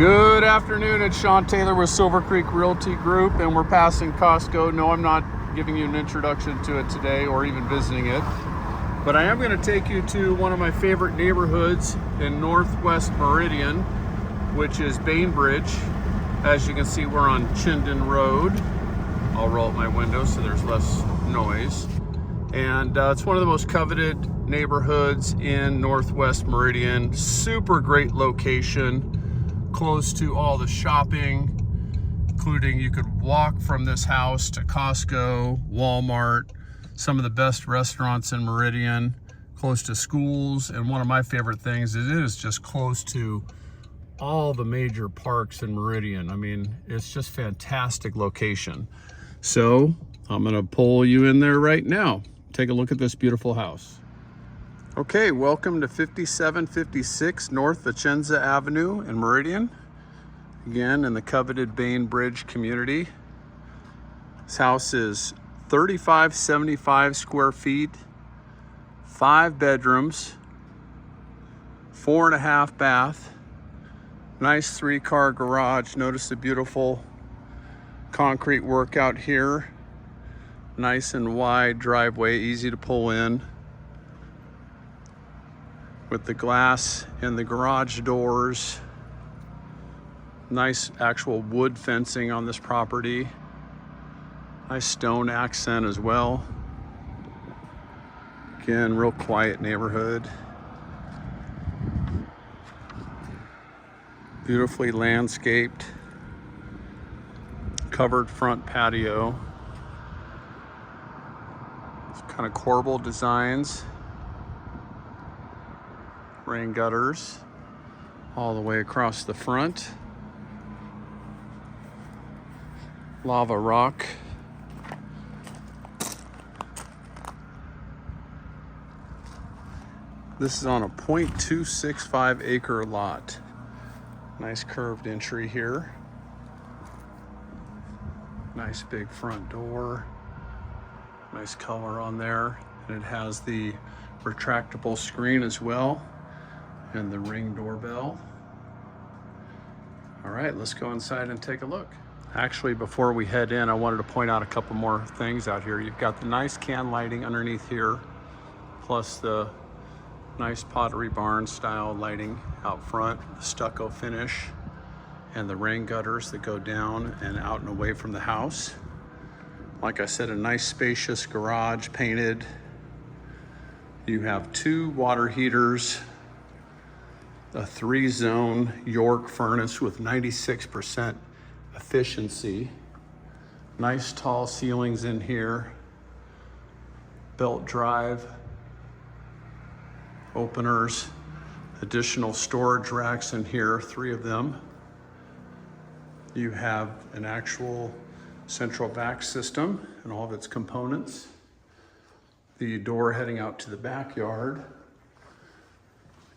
Good afternoon, it's Sean Taylor with Silver Creek Realty Group, and we're passing Costco. No, I'm not giving you an introduction to it today or even visiting it, but I am going to take you to one of my favorite neighborhoods in Northwest Meridian, which is Bainbridge. As you can see, we're on Chinden Road. I'll roll up my window so there's less noise. And it's one of the most coveted neighborhoods in Northwest Meridian. Super great location, close to all the shopping, including you could walk from this house to Costco, Walmart, some of the best restaurants in Meridian, close to schools, and one of my favorite things is it is just close to all the major parks in Meridian. I mean, it's just fantastic location. So I'm gonna pull you in there right now. Take a look at this beautiful house. Okay, welcome to 5756 North Vicenza Avenue in Meridian. Again, in the coveted Bainbridge community. This house is 3575 square feet, 5 bedrooms, 4.5 bath, nice 3-car garage. Notice the beautiful concrete work out here. Nice and wide driveway, easy to pull in. With the glass in the garage doors. Nice actual wood fencing on this property. Nice stone accent as well. Again, real quiet neighborhood. Beautifully landscaped. Covered front patio. It's kind of corbel designs. Rain gutters all the way across the front. Lava rock. This is on a 0.265 acre lot. Nice curved entry here. Nice big front door. Nice color on there. And it has the retractable screen as well. And the Ring doorbell. All right, let's go inside and take a look. Actually, before we head in, I wanted to point out a couple more things out here. You've got the nice can lighting underneath here, plus the nice Pottery Barn style lighting out front, the stucco finish, and the rain gutters that go down and out and away from the house. Like I said, a nice spacious garage painted. You have 2 water heaters, a 3-zone York furnace with 96% efficiency. Nice tall ceilings in here. Belt drive openers. Additional storage racks in here, 3 of them. You have an actual central vac system and all of its components. The door heading out to the backyard.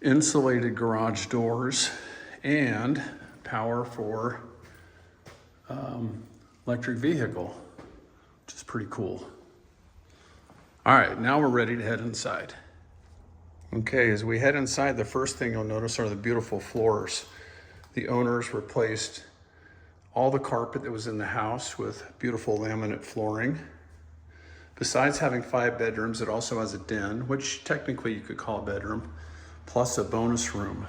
Insulated garage doors and power for electric vehicle, which is pretty cool. All right, now we're ready to head inside. Okay, as we head inside, the first thing you'll notice are the beautiful floors. The owners replaced all the carpet that was in the house with beautiful laminate flooring. Besides having 5 bedrooms, it also has a den, which technically you could call a bedroom, plus a bonus room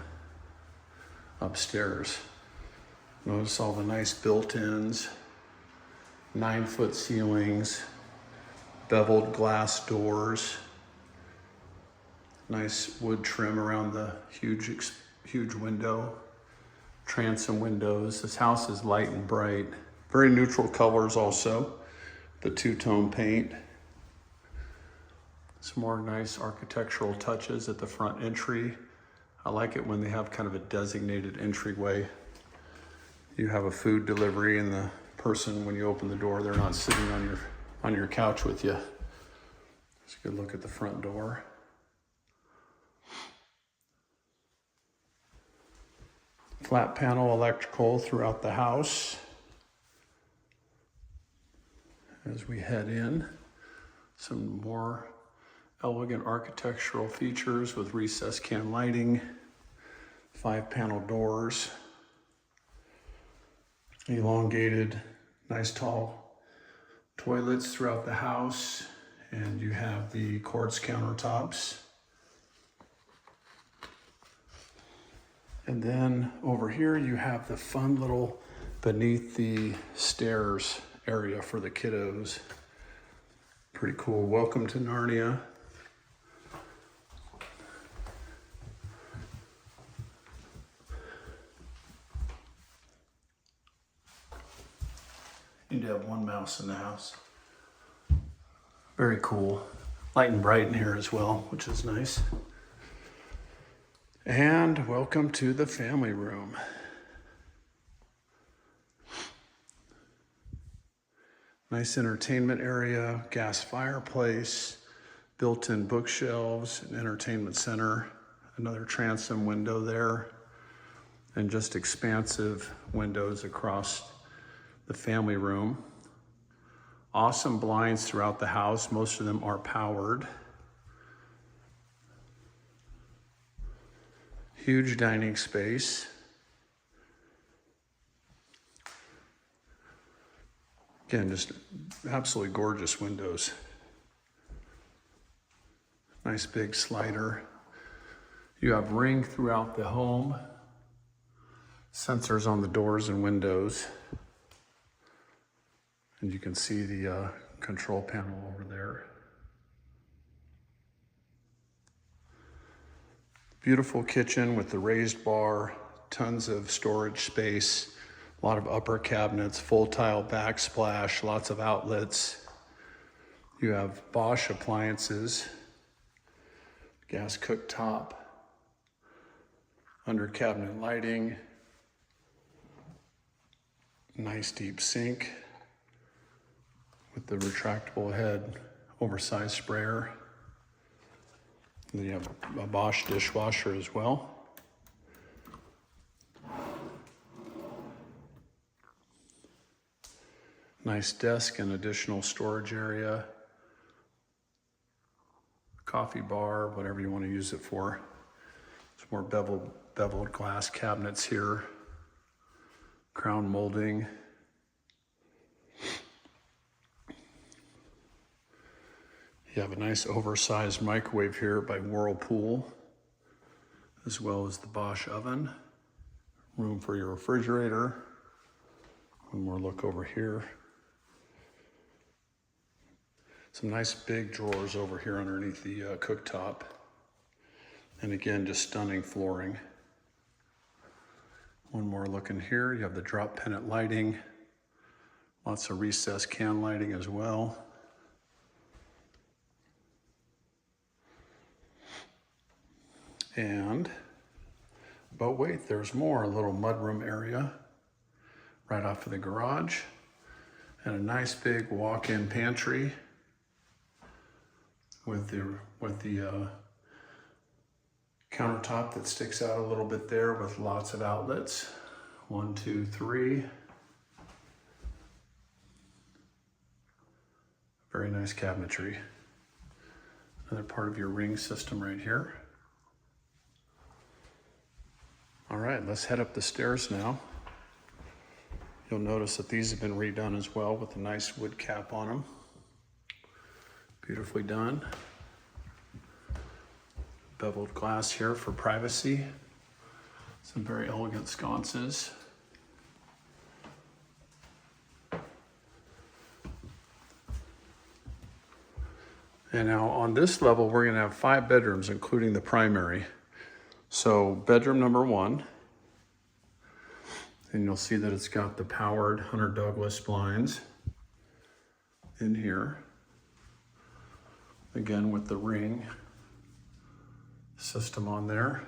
upstairs. Notice all the nice built-ins, 9-foot ceilings, beveled glass doors, nice wood trim around the huge window, transom windows. This house is light and bright. Very neutral colors also, the 2-tone paint. Some more nice architectural touches at the front entry. I like it when they have kind of a designated entryway. You have a food delivery and the person, when you open the door, they're not sitting on your couch with you. Let's get a look at the front door. Flat panel electrical throughout the house. As we head in, some more elegant architectural features with recessed can lighting, 5-panel doors. elongated, nice tall toilets throughout the house, and you have the quartz countertops. And then over here you have the fun little beneath the stairs area for the kiddos. Pretty cool. Welcome to Narnia. You do have one mouse in the house. Very cool. Light and bright in here as well, which is nice. And welcome to the family room. Nice entertainment area, gas fireplace, built-in bookshelves, an entertainment center, another transom window there, and just expansive windows across the family room. Awesome blinds throughout the house. Most of them are powered. Huge dining space. Again, just absolutely gorgeous windows. Nice big slider. You have ring throughout the home. Sensors on the doors and windows. And you can see the control panel over there. Beautiful kitchen with the raised bar, tons of storage space, a lot of upper cabinets, full tile backsplash, lots of outlets. You have Bosch appliances, gas cooktop, under cabinet lighting, nice deep sink with the retractable head, oversized sprayer. And then you have a Bosch dishwasher as well. Nice desk and additional storage area. Coffee bar, whatever you want to use it for. Some more beveled glass cabinets here. Crown molding. You have a nice oversized microwave here by Whirlpool, as well as the Bosch oven. Room for your refrigerator. One more look over here. Some nice big drawers over here underneath the cooktop. And again, just stunning flooring. One more look in here. You have the drop pendant lighting. Lots of recessed can lighting as well. But wait, there's more. A little mudroom area right off of the garage. And a nice big walk-in pantry with the countertop that sticks out a little bit there with lots of outlets. 1, 2, 3. Very nice cabinetry. Another part of your ring system right here. All right, let's head up the stairs now. You'll notice that these have been redone as well with a nice wood cap on them. Beautifully done. Beveled glass here for privacy. Some very elegant sconces. And now on this level, we're gonna have 5 bedrooms, including the primary. So bedroom number 1, and you'll see that it's got the powered Hunter Douglas blinds in here. Again, with the ring system on there.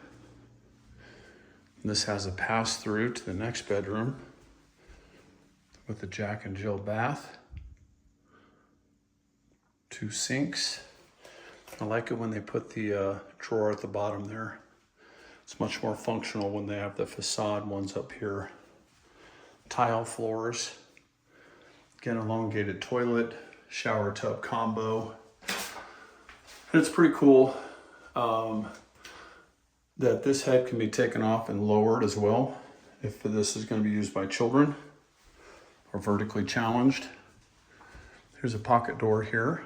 And this has a pass-through to the next bedroom with the Jack and Jill bath. 2 sinks. I like it when they put the drawer at the bottom there. It's much more functional when they have the facade ones up here. Tile floors. Again, elongated toilet, shower tub combo. And it's pretty cool that this head can be taken off and lowered as well if this is going to be used by children. or vertically challenged. Here's a pocket door here.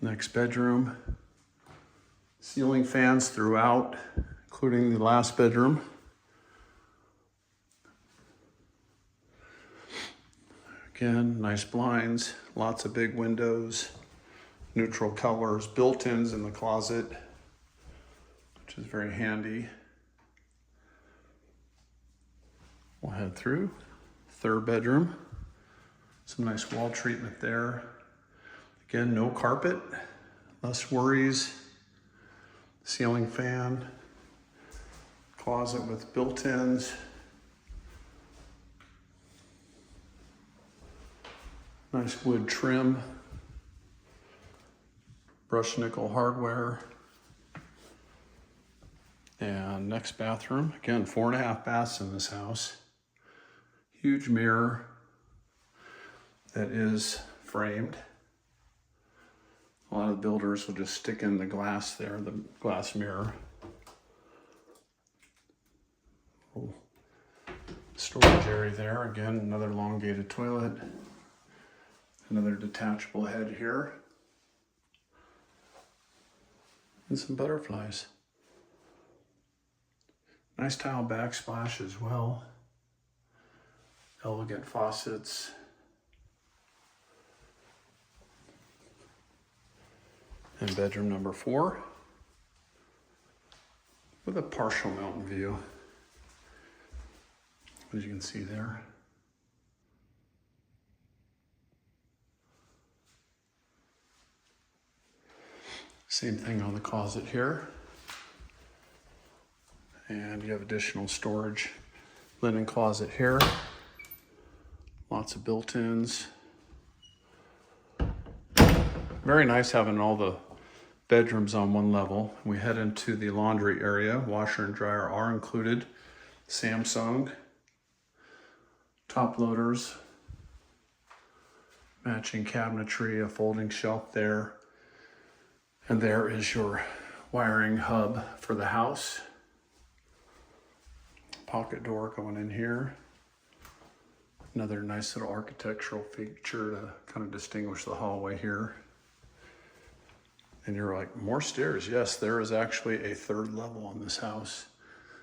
Next bedroom. Ceiling fans throughout, including the last bedroom. Again, nice blinds, lots of big windows, neutral colors, built-ins in the closet, which is very handy. We'll head through. Third bedroom. Some nice wall treatment there. Again, no carpet, less worries. Ceiling fan, closet with built-ins. Nice wood trim. Brushed nickel hardware. And next bathroom, again, 4.5 baths in this house. Huge mirror that is framed. A lot of builders will just stick in the glass there, the glass mirror. Little storage area there. Again, another elongated toilet. Another detachable head here. And some butterflies. Nice tile backsplash as well. Elegant faucets. And bedroom number 4 with a partial mountain view, as you can see there. Same thing on the closet here. And you have additional storage, linen closet here. Lots of built-ins. Very nice having all the bedrooms on one level. We head into the laundry area. Washer and dryer are included. Samsung. Top loaders. Matching cabinetry, a folding shelf there. And there is your wiring hub for the house. Pocket door going in here. Another nice little architectural feature to kind of distinguish the hallway here. And you're like, more stairs? Yes, there is actually a 3rd level on this house.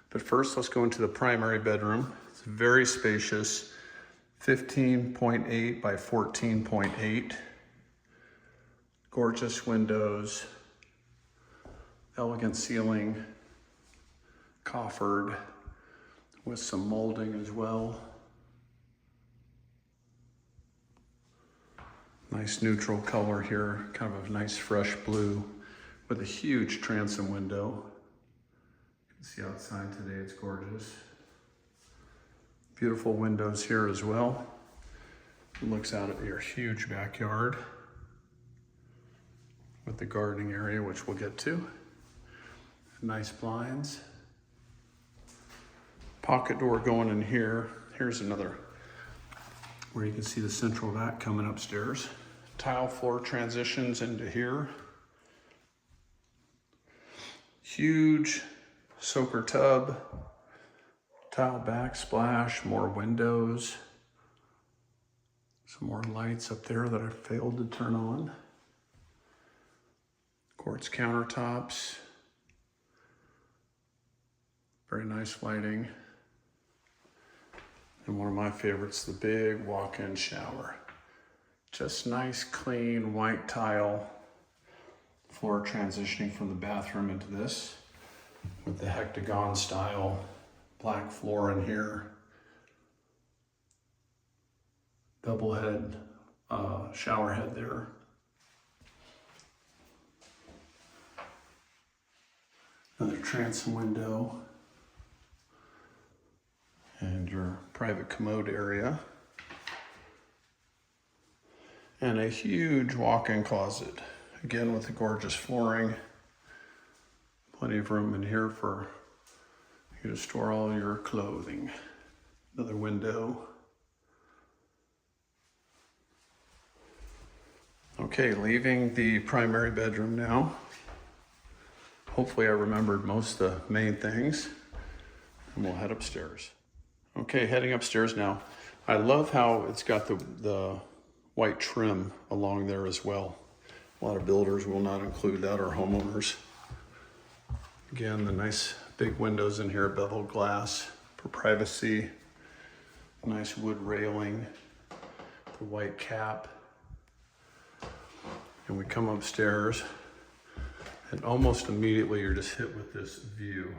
But first, let's go into the primary bedroom. It's very spacious, 15.8 by 14.8. Gorgeous windows, elegant ceiling, coffered with some molding as well. Nice neutral color here, kind of a nice fresh blue with a huge transom window. You can see outside today, it's gorgeous. Beautiful windows here as well. It looks out at your huge backyard with the gardening area, which we'll get to. Nice blinds. Pocket door going in here. Here's another where you can see the central vac coming upstairs. Tile floor transitions into here. Huge soaker tub, tile backsplash, more windows. Some more lights up there that I failed to turn on. Quartz countertops. Very nice lighting. And one of my favorites, the big walk-in shower. Just nice, clean, white tile floor transitioning from the bathroom into this with the hectagon style black floor in here. Double head shower head there. Another transom window. And your private commode area. And a huge walk-in closet. Again with the gorgeous flooring. Plenty of room in here for you to store all your clothing. Another window. Okay, leaving the primary bedroom now. Hopefully I remembered most of the main things. And we'll head upstairs. Okay, heading upstairs now. I love how it's got the white trim along there as well. A lot of builders will not include that, or homeowners. Again, the nice big windows in here, beveled glass for privacy. Nice wood railing, the white cap. And we come upstairs, and almost immediately you're just hit with this view.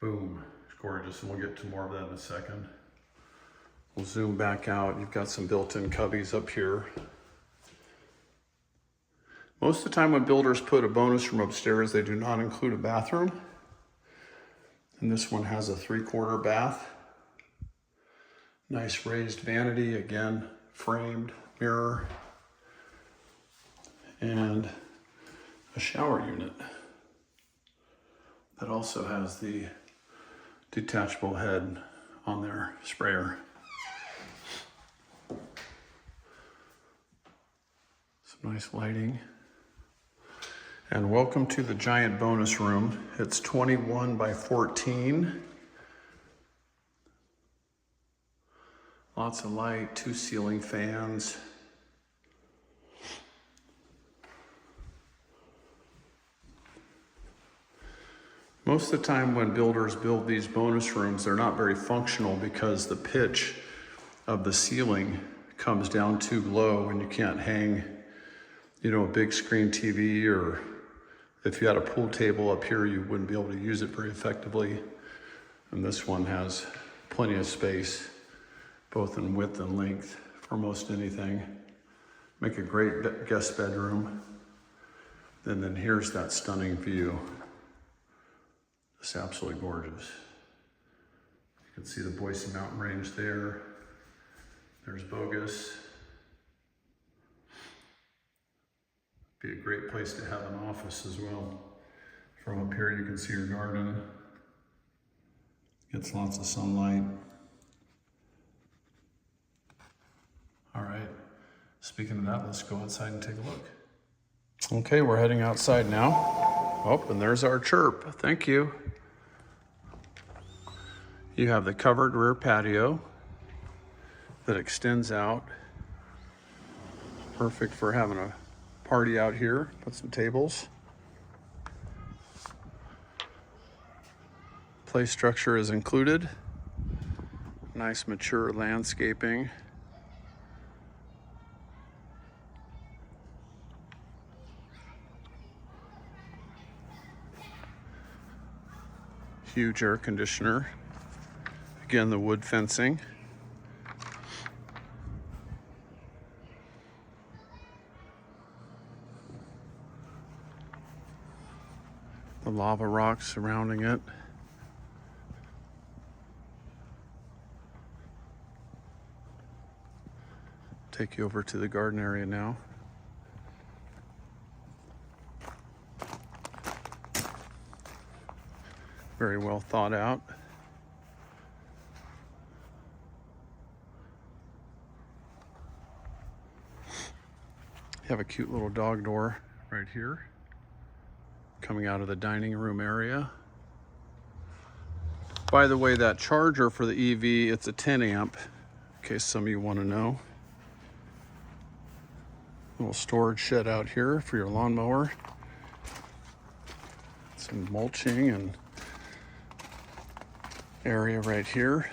Boom, it's gorgeous, and we'll get to more of that in a second. We'll zoom back out. You've got some built-in cubbies up here. Most of the time when builders put a bonus room upstairs, they do not include a bathroom. And this one has a 3/4 bath. Nice raised vanity, again, framed mirror. And a shower unit that also has the detachable head on their sprayer. Some nice lighting. And welcome to the giant bonus room. It's 21 by 14. Lots of light, 2 ceiling fans. Most of the time when builders build these bonus rooms, they're not very functional because the pitch of the ceiling comes down too low and you can't hang, a big screen TV, or if you had a pool table up here, you wouldn't be able to use it very effectively. And this one has plenty of space, both in width and length for most anything. Make a great guest bedroom. And then here's that stunning view. It's absolutely gorgeous. You can see the Boise Mountain Range there. There's Bogus. Be a great place to have an office as well. From up here you can see your garden. Gets lots of sunlight. All right, speaking of that, let's go outside and take a look. Okay, we're heading outside now. Oh, and there's our chirp, thank you. You have the covered rear patio that extends out. Perfect for having a party out here. Put some tables. Play structure is included. Nice mature landscaping. Huge air conditioner. Again, the wood fencing. The lava rocks surrounding it. Take you over to the garden area now. Very well thought out. You have a cute little dog door right here, coming out of the dining room area. By the way, that charger for the EV, it's a 10 amp, in case some of you want to know. Little storage shed out here for your lawnmower. Some mulching and area right here.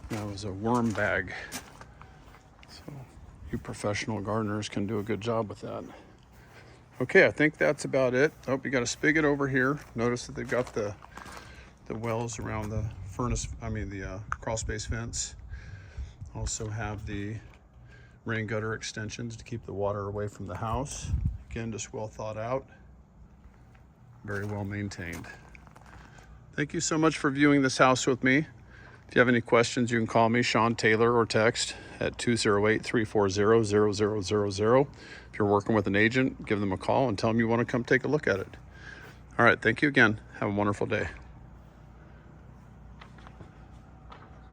That was a worm bag. So you professional gardeners can do a good job with that. Okay, I think that's about it. Oh, you got a spigot over here. Notice that they've got the wells around the furnace, the crawl space fence. Also have the rain gutter extensions to keep the water away from the house. Again, just well thought out, very well maintained. Thank you so much for viewing this house with me. If you have any questions, you can call me, Sean Taylor, or text at 208-340-0000. If you're working with an agent, give them a call and tell them you want to come take a look at it. All right, thank you again. Have a wonderful day.